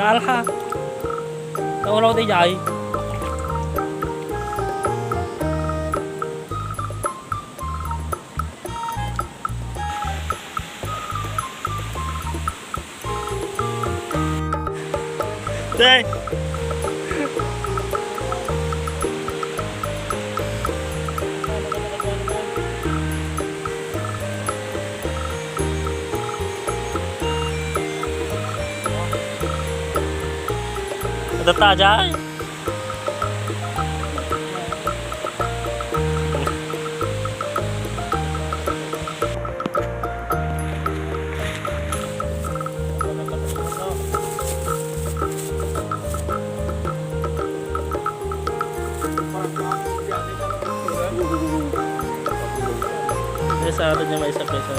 Saan ha? Naulaw tayo dyan. Day. Ada dyan. Sa atin niya may isa peso.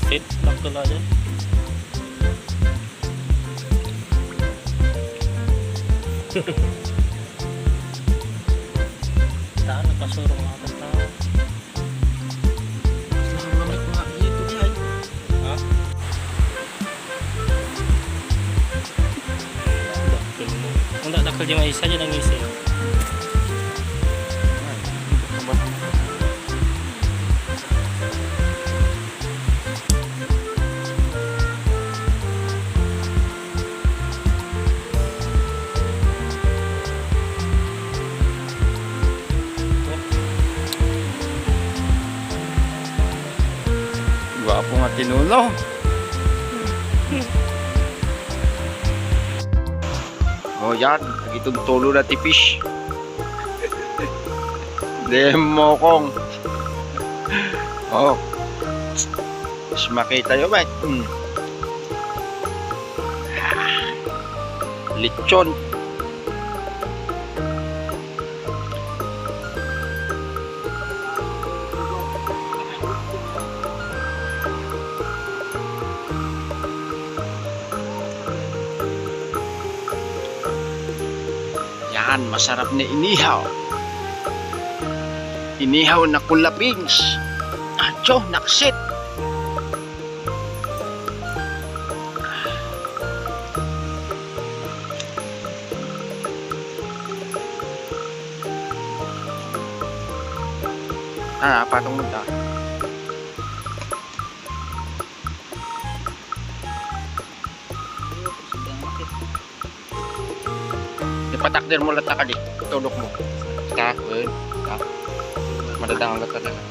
Fit lang to lang dyan. Saan nagpasurong mga tao? Saan lamit mga dito dihay? Ha? Ang dakal di may isa dyan ang isa. Gwapo nga tinulo. Oh yan, itong tulo na tipis. Demo kong. Oh. Mas makita nyo ba? Lechon. Yan, masarap na inihaw. Inihaw na kulapings. Acho, naksit. Patong munta. Ipatakdir mo lang ka di. Tulok mo. Ta, ta. Madadang ang talaga.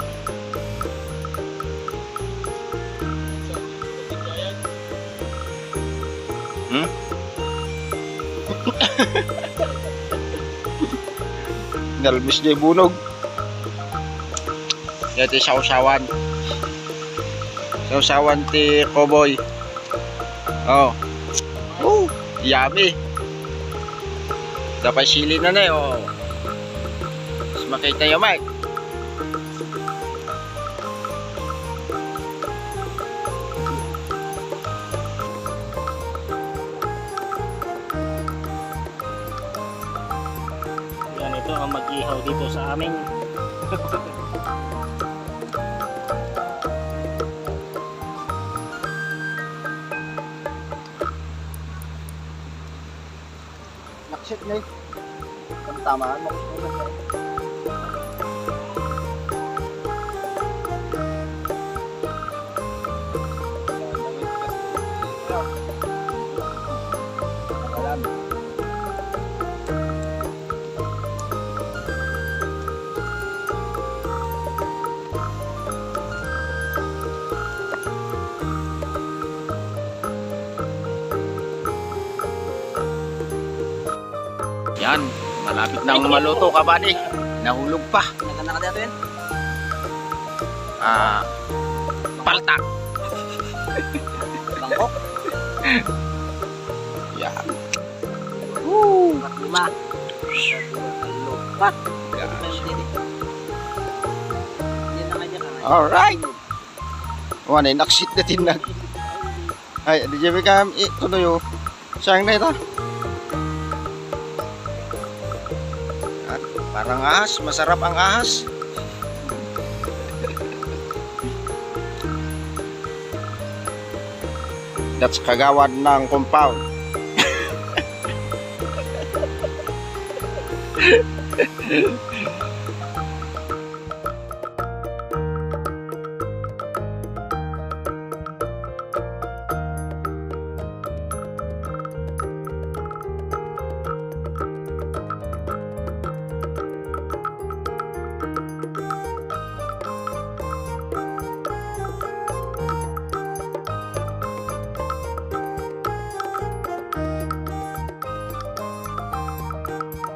Nalbis niya bunog. Ito yung sausawan. Sausawan ti Cowboy. Oh. Oh, yummy. Dapat sili na na oh. Mas makita yung mic. Yan, ito ang mag-ihaw dito sa amin. Naksit na eh. Tamaan mo. Yan, malapit nang maluto ka ba ni? Nahulog pa. Naganda ka dito yan? Paltak. Bangkok? Yan. Woo! 5. Pat! Yan na kanya ka. Alright. Wala na, naksit na tinag. Ay, di jabi ka, tuloy o. Sayang na ito. Parang ahas, masarap ang ahas. That's kagawad ng compound.